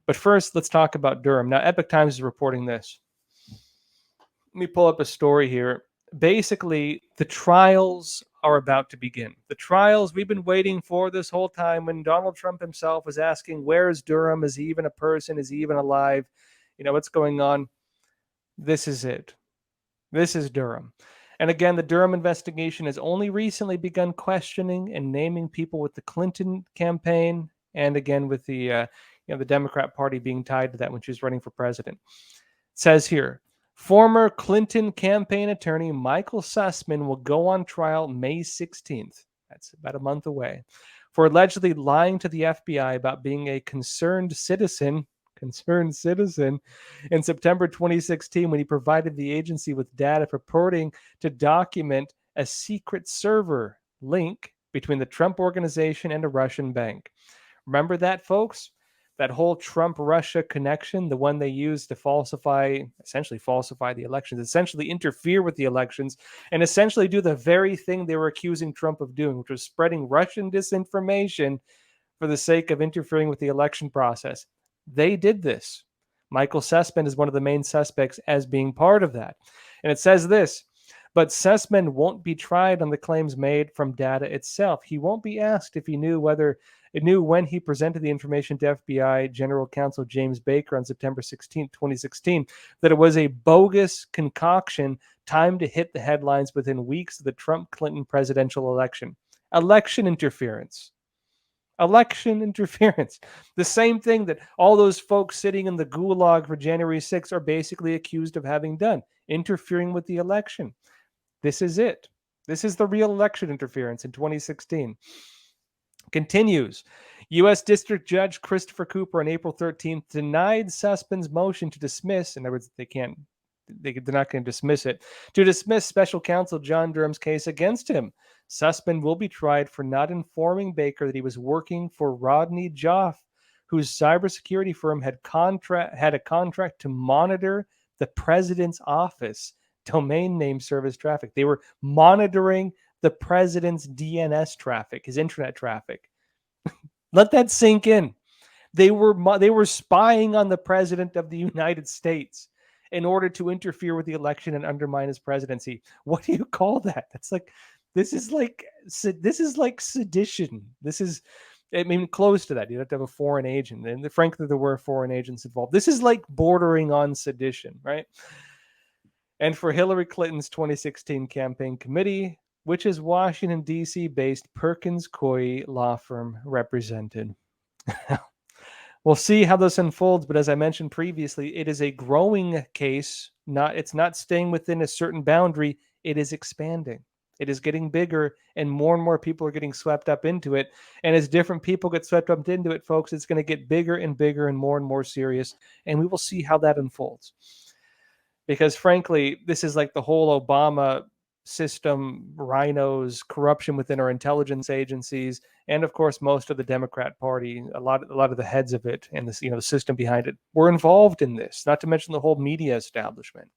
But first, let's talk about Durham. Now, Epoch Times is reporting this. Let me pull up a story here. Basically, the trials are about to begin. The trials we've been waiting for this whole time, when Donald Trump himself was asking, where is Durham? Is he even a person? Is he even alive? What's going on? This is it. This is Durham. And again, the Durham investigation has only recently begun questioning and naming people with the Clinton campaign, and again with the Democrat Party being tied to that when she was running for president. It says here, former Clinton campaign attorney Michael Sussman will go on trial May 16th. That's about a month away, for allegedly lying to the FBI about being a concerned citizen in September 2016 when he provided the agency with data purporting to document a secret server link between the Trump organization and a Russian bank. Remember that, folks? That whole Trump-Russia connection, the one they used to essentially falsify the elections, essentially interfere with the elections, and essentially do the very thing they were accusing Trump of doing, which was spreading Russian disinformation for the sake of interfering with the election process. They did this. Michael Sussman is one of the main suspects as being part of that. And it says this, but Sussman won't be tried on the claims made from data itself. He won't be asked if he knew when he presented the information to FBI General Counsel James Baker on September 16, 2016, that it was a bogus concoction timed to hit the headlines within weeks of the Trump-Clinton presidential election. Election interference. The same thing that all those folks sitting in the gulag for January 6th are basically accused of having done, interfering with the election. This is it. This is the real election interference in 2016. Continues. U.S. District Judge Christopher Cooper on April 13th denied Sussman's motion to dismiss. In other words, they're not going to dismiss it, to dismiss special counsel John Durham's case against him. Sussman will be tried for not informing Baker that he was working for Rodney Joffe, whose cybersecurity firm had a contract to monitor the president's office domain name service traffic. They were monitoring the president's DNS traffic, his internet traffic. Let that sink in. They were spying on the president of the United States in order to interfere with the election and undermine his presidency. What do you call that? This is like sedition. This is, close to that. You'd have to have a foreign agent. And frankly, there were foreign agents involved. This is like bordering on sedition, right? And for Hillary Clinton's 2016 campaign committee, which is Washington, D.C. based Perkins Coie law firm represented. We'll see how this unfolds, but as I mentioned previously, it is a growing case. It's not staying within a certain boundary. It is expanding. It is getting bigger, and more people are getting swept up into it. And as different people get swept up into it, folks, it's going to get bigger and bigger and more serious, and we will see how that unfolds. Because frankly, this is like the whole Obama system, rhinos, corruption within our intelligence agencies, and of course, most of the Democrat Party, a lot of the heads of it, and the system behind it, were involved in this. Not to mention the whole media establishment.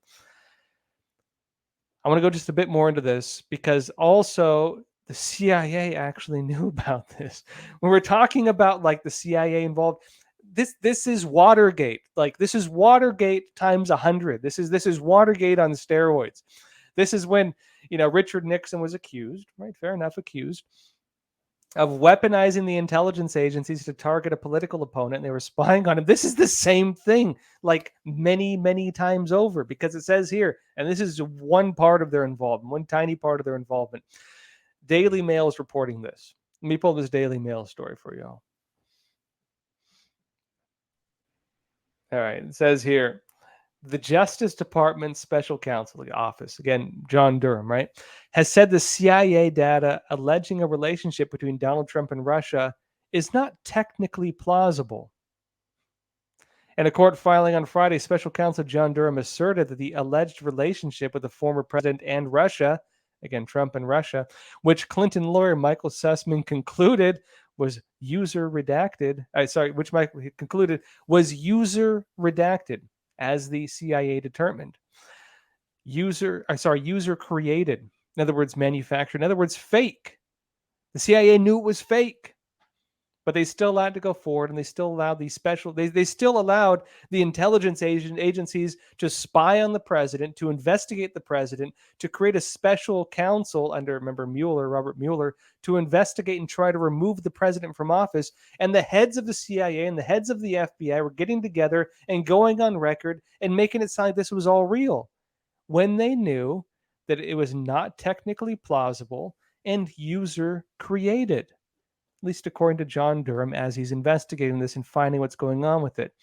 I want to go just a bit more into this because also the CIA actually knew about this. When we're talking about like the CIA involved, this is Watergate. Like this is Watergate times 100. This is Watergate on steroids. This is when Richard Nixon was accused, right? Fair enough, accused of weaponizing the intelligence agencies to target a political opponent, and they were spying on him. This is the same thing, like many times over, because it says here, and this is one part of their involvement, one tiny part of their involvement. Daily Mail is reporting this. Let me pull this Daily Mail story for y'all. All right, it says here, the Justice Department Special Counsel, the office, again, John Durham, right, has said the CIA data alleging a relationship between Donald Trump and Russia is not technically plausible. In a court filing on Friday, Special Counsel John Durham asserted that the alleged relationship with the former president and Russia, again, Trump and Russia, which Clinton lawyer Michael Sussman concluded was user redacted, which Michael concluded was user redacted, as the CIA determined. User created. In other words, manufactured. In other words, fake. The CIA knew it was fake. but they still allowed to go forward, and they still allowed these special, they still allowed the intelligence agencies to spy on the president, to investigate the president, to create a special counsel under, remember, Robert Mueller, to investigate and try to remove the president from office. And the heads of the CIA and the heads of the FBI were getting together and going on record and making it sound like this was all real, when they knew that it was not technically plausible and user created, at least according to John Durham, as he's investigating this and finding what's going on with it.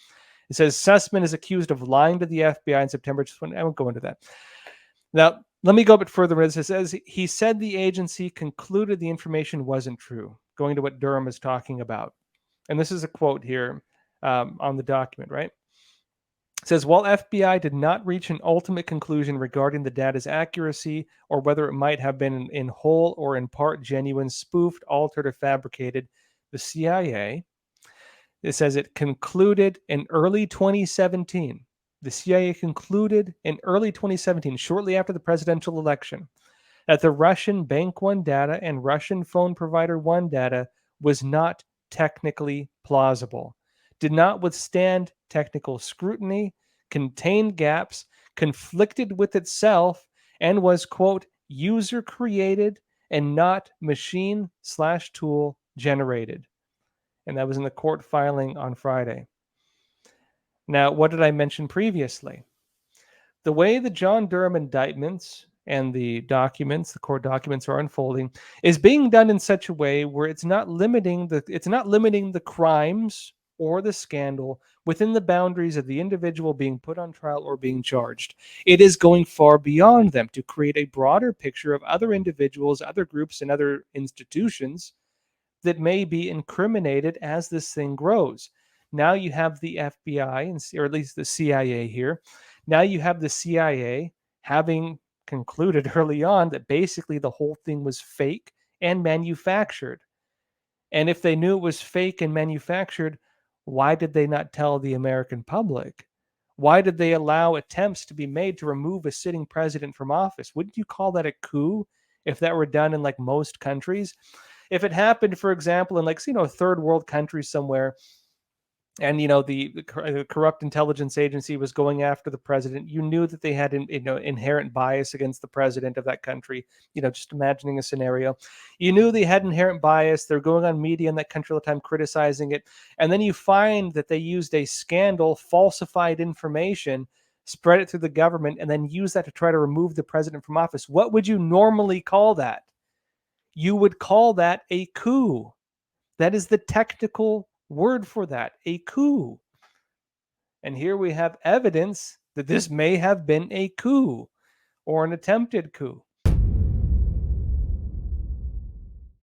It says Sussman is accused of lying to the FBI in September. I won't go into that. Now, let me go a bit further. It says he said the agency concluded the information wasn't true, going to what Durham is talking about. And this is a quote here on the document, right? It says, while FBI did not reach an ultimate conclusion regarding the data's accuracy or whether it might have been in whole or in part genuine, spoofed, altered, or fabricated, the CIA, it says it concluded in early 2017. The CIA concluded in early 2017, shortly after the presidential election, that the Russian Bank One data and Russian Phone Provider One data was not technically plausible, did not withstand technical scrutiny, contained gaps, conflicted with itself, and was, quote, user created and not machine/tool generated. And that was in the court filing on Friday. Now, what did I mention previously? The way the John Durham indictments and the documents, the court documents, are unfolding is being done in such a way where it's not limiting the crimes or the scandal within the boundaries of the individual being put on trial or being charged. It is going far beyond them to create a broader picture of other individuals, other groups, and other institutions that may be incriminated as this thing grows. Now you have the FBI, or at least the CIA here. Now you have the CIA having concluded early on that basically the whole thing was fake and manufactured. And if they knew it was fake and manufactured, why did they not tell the American public? Why did they allow attempts to be made to remove a sitting president from office? Wouldn't you call that a coup if that were done in like most countries? If it happened, for example, in like, a third world country somewhere, and the corrupt intelligence agency was going after the president, you knew that they had inherent bias against the president of that country. Just imagining a scenario, you knew they had inherent bias. They're going on media in that country all the time criticizing it, and then you find that they used a scandal, falsified information, spread it through the government, and then use that to try to remove the president from office. What would you normally call that? You would call that a coup. That is the technical word for that, a coup. And here we have evidence that this may have been a coup or an attempted coup.